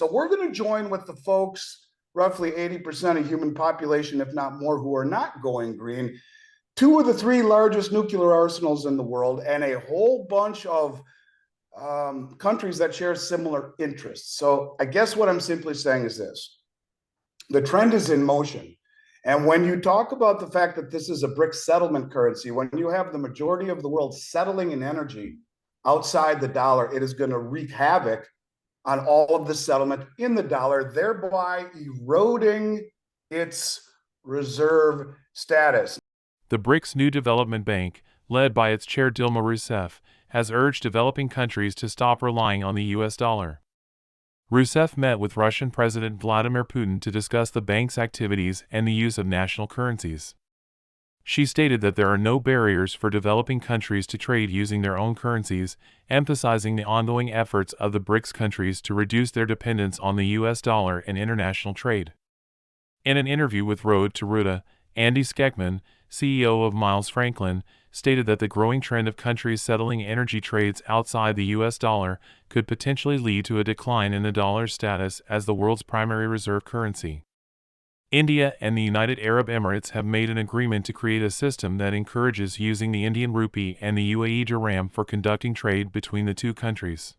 So we're going to join with the folks, roughly 80% of human population, if not more, who are not going green. Two of the three largest nuclear arsenals in the world, and a whole bunch of countries that share similar interests. So I guess what I'm simply saying is this: the trend is in motion. And when you talk about the fact that this is a BRICS settlement currency, when you have the majority of the world settling in energy outside the dollar, it is going to wreak havoc on all of the settlement in the dollar, thereby eroding its reserve status. The Brics New Development Bank, led by its chair Dilma Roussef, has urged developing countries to stop relying on the US dollar. Roussef met with Russian President Vladimir Putin to discuss the bank's activities and the use of national currencies. She stated that there are no barriers for developing countries to trade using their own currencies, emphasizing the ongoing efforts of the BRICS countries to reduce their dependence on the US dollar in international trade. In an interview with Roota, AndySchectman, CEO of Miles Franklin, stated that the growing trend of countries settling energy trades outside the US dollar could potentially lead to a decline in the dollar's status as the world's primary reserve currency. India and the United Arab Emirates have made an agreement to create a system that encourages using the Indian rupee and the UAE dirham for conducting trade between the two countries.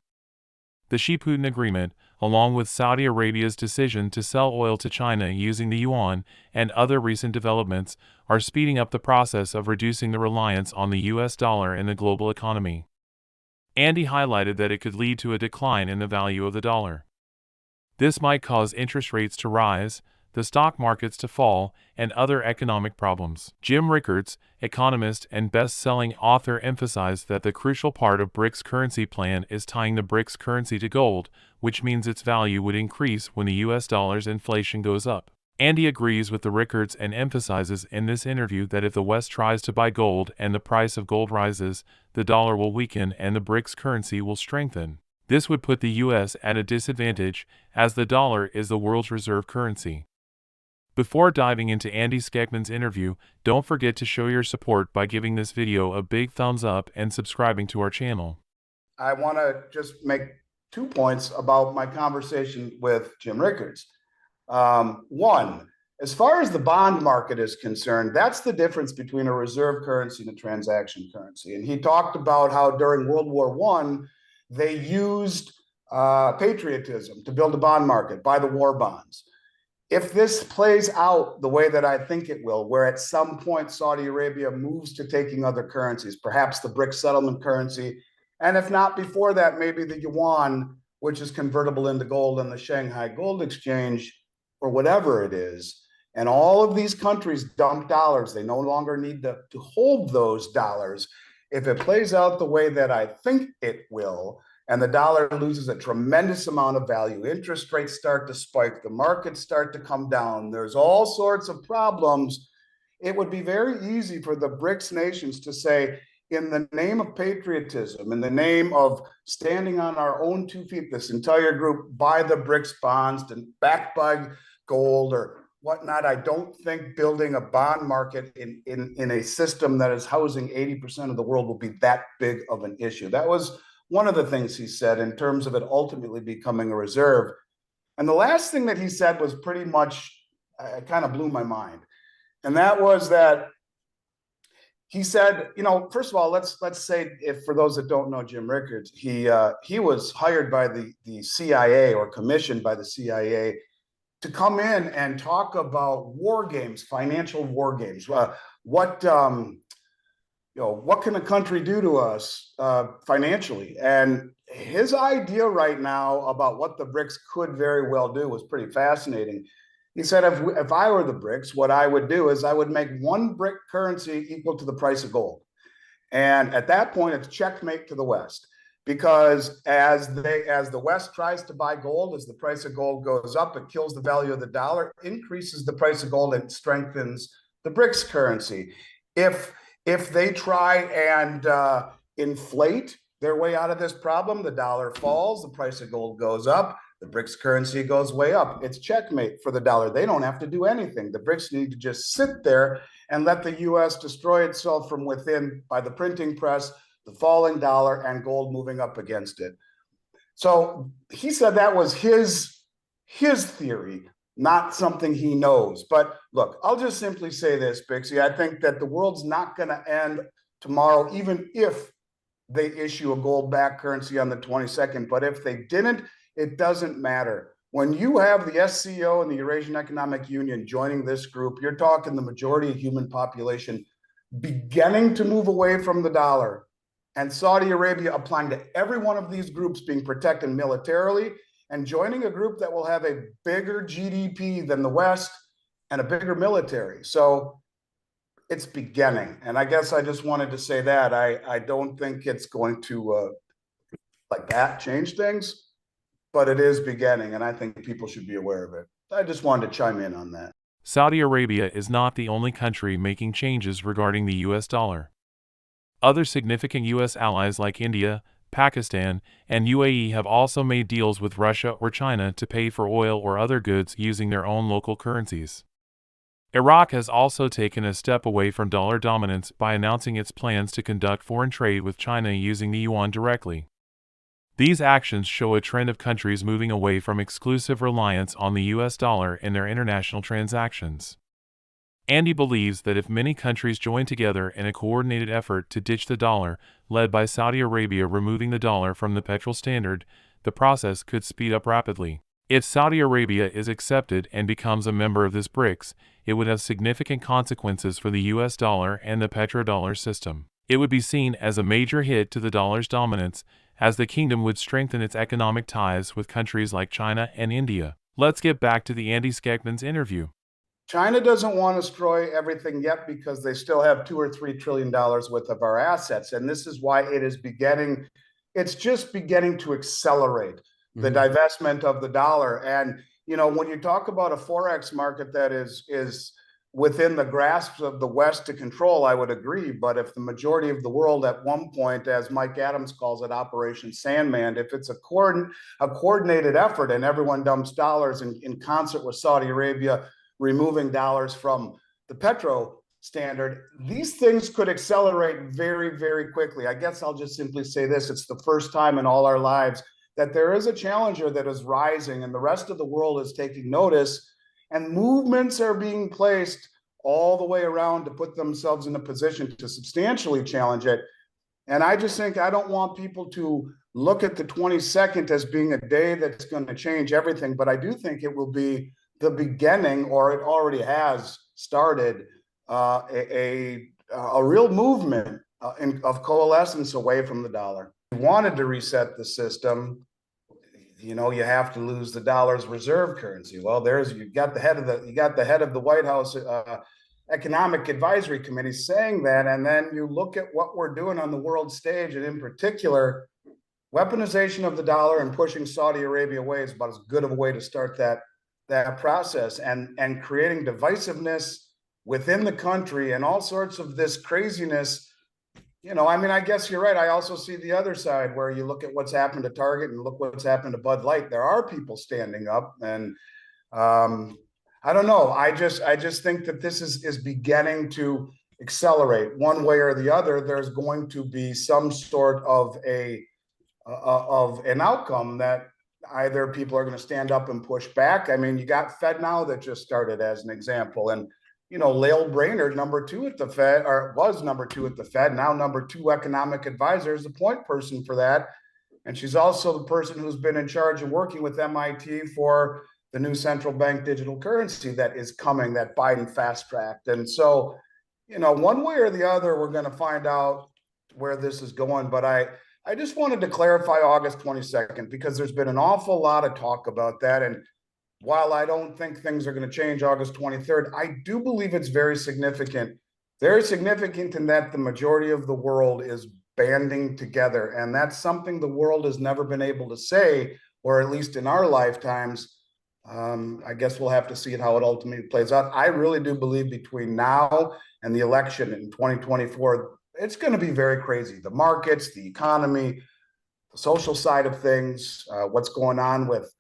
The Schectman agreement, along with Saudi Arabia's decision to sell oil to China using the yuan and other recent developments, are speeding up the process of reducing the reliance on the US dollar in the global economy. Andy highlighted that it could lead to a decline in the value of the dollar. This might cause interest rates to rise, the stock markets to fall, and other economic problems. Jim Rickards, economist and best-selling author, emphasized that the crucial part of BRICS' currency plan is tying the BRICS currency to gold, which means its value would increase when the US dollar's inflation goes up. Andy agrees with the Rickards and emphasizes in this interview that if the West tries to buy gold and the price of gold rises, the dollar will weaken and the BRICS currency will strengthen. This would put the US at a disadvantage, as the dollar is the world's reserve currency. Before diving into AndySchectman's interview, don't forget to show your support by giving this video a big thumbs up and subscribing to our channel. I want to just make 2 points about my conversation with Jim Rickards. One, as far as the bond market is concerned, that's the difference between a reserve currency and a transaction currency. And he talked about how during World War I, they used patriotism to build a bond market, buy the war bonds. If this plays out the way that I think it will, where at some point Saudi Arabia moves to taking other currencies, perhaps the BRICS settlement currency, and if not before that, maybe the yuan, which is convertible into gold in the Shanghai Gold Exchange, or whatever it is, and all of these countries dump dollars, they no longer need to hold those dollars. If it plays out the way that I think it will, and the dollar loses a tremendous amount of value, interest rates start to spike, the markets start to come down, there's all sorts of problems, it would be very easy for the BRICS nations to say, in the name of patriotism, in the name of standing on our own 2 feet, this entire group, buy the BRICS bonds and backed by gold or whatnot. I don't think building a bond market in a system that is housing 80% of the world will be that big of an issue. That was one of the things he said in terms of it ultimately becoming a reserve. And the last thing that he said was pretty much, kind of blew my mind. And that was that he said, first of all, let's say, if for those that don't know Jim Rickards, he was hired by the CIA or commissioned by the CIA to come in and talk about war games, financial war games. What can a country do to us financially? And his idea right now about what the BRICS could very well do was pretty fascinating. He said, if I were the BRICS, what I would do is I would make one BRIC currency equal to the price of gold. And at that point, it's checkmate to the West. Because as the West tries to buy gold, as the price of gold goes up, it kills the value of the dollar, increases the price of gold, and strengthens the BRICS currency. If they try and inflate their way out of this problem, the dollar falls, the price of gold goes up, the BRICS currency goes way up. It's checkmate for the dollar. They don't have to do anything. The BRICS need to just sit there and let the US destroy itself from within by the printing press, the falling dollar, and gold moving up against it. So he said that was his his theory, not something he knows. But look, I'll just simply say this, Bixie. I think that the world's not going to end tomorrow, even if they issue a gold-backed currency on the 22nd. But if they didn't, it doesn't matter. When you have the SCO and the Eurasian Economic Union joining this group, you're talking the majority of human population beginning to move away from the dollar, and Saudi Arabia applying to every one of these groups, being protected militarily, and joining a group that will have a bigger GDP than the West and a bigger military. So it's beginning. And I guess I just wanted to say that. I don't think it's going to, like that, change things, but it is beginning, and I think people should be aware of it. I just wanted to chime in on that. Saudi Arabia is not the only country making changes regarding the US dollar. Other significant US allies like India, Pakistan, and UAE have also made deals with Russia or China to pay for oil or other goods using their own local currencies. Iraq has also taken a step away from dollar dominance by announcing its plans to conduct foreign trade with China using the yuan directly. These actions show a trend of countries moving away from exclusive reliance on the US dollar in their international transactions. Andy believes that if many countries join together in a coordinated effort to ditch the dollar, led by Saudi Arabia removing the dollar from the petrol standard, the process could speed up rapidly. If Saudi Arabia is accepted and becomes a member of this BRICS, it would have significant consequences for the US dollar and the petrodollar system. It would be seen as a major hit to the dollar's dominance, as the kingdom would strengthen its economic ties with countries like China and India. Let's get back to the AndySchectman's interview. China doesn't want to destroy everything yet because they still have $2 or $3 trillion worth of our assets. And this is why it's just beginning to accelerate the divestment of the dollar. And, when you talk about a Forex market that is within the grasp of the West to control, I would agree. But if the majority of the world at one point, as Mike Adams calls it, Operation Sandman, if it's a coordinated effort and everyone dumps dollars in concert with Saudi Arabia, removing dollars from the petro standard, these things could accelerate very, very quickly. I guess I'll just simply say this. It's the first time in all our lives that there is a challenger that is rising, and the rest of the world is taking notice, and movements are being placed all the way around to put themselves in a position to substantially challenge it. And I just think I don't want people to look at the 22nd as being a day that's going to change everything, but I do think it will be the beginning, or it already has started, a real movement of coalescence away from the dollar. If you wanted to reset the system, you have to lose the dollar's reserve currency. Well, you got the head of the White House Economic Advisory Committee saying that, and then you look at what we're doing on the world stage, and in particular, weaponization of the dollar and pushing Saudi Arabia away is about as good of a way to start that process, and creating divisiveness within the country and all sorts of this craziness. I guess you're right. I also see the other side, where you look at what's happened to Target and look what's happened to Bud Light. There are people standing up, and I don't know. I just think that this is beginning to accelerate one way or the other. There's going to be some sort of an outcome that either people are going to stand up and push back. You got FedNow that just started as an example, and Lael Brainerd, number 2 at the Fed, or was number 2 at the Fed, now number 2 economic advisor, is the point person for that. And she's also the person who's been in charge of working with MIT for the new central bank digital currency that is coming, that Biden fast-tracked. And so, one way or the other, we're going to find out where this is going. But I just wanted to clarify August 22nd, because there's been an awful lot of talk about that. And while I don't think things are going to change August 23rd, I do believe it's very significant in that the majority of the world is banding together. And that's something the world has never been able to say, or at least in our lifetimes. I guess we'll have to see how it ultimately plays out. I really do believe between now and the election in 2024, it's going to be very crazy. The markets, the economy, the social side of things, what's going on with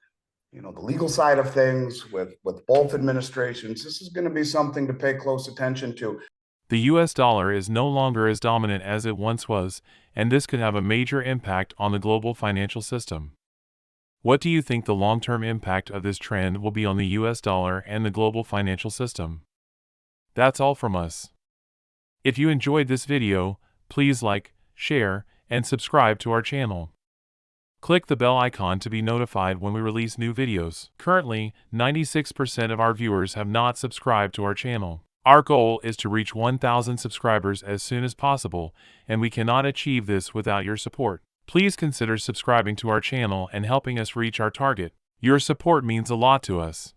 the legal side of things with both administrations. This is going to be something to pay close attention to. The US dollar is no longer as dominant as it once was, and this could have a major impact on the global financial system. What do you think the long-term impact of this trend will be on the US dollar and the global financial system? That's all from us. If you enjoyed this video, please like, share, and subscribe to our channel. Click the bell icon to be notified when we release new videos. Currently, 96% of our viewers have not subscribed to our channel. Our goal is to reach 1,000 subscribers as soon as possible, and we cannot achieve this without your support. Please consider subscribing to our channel and helping us reach our target. Your support means a lot to us.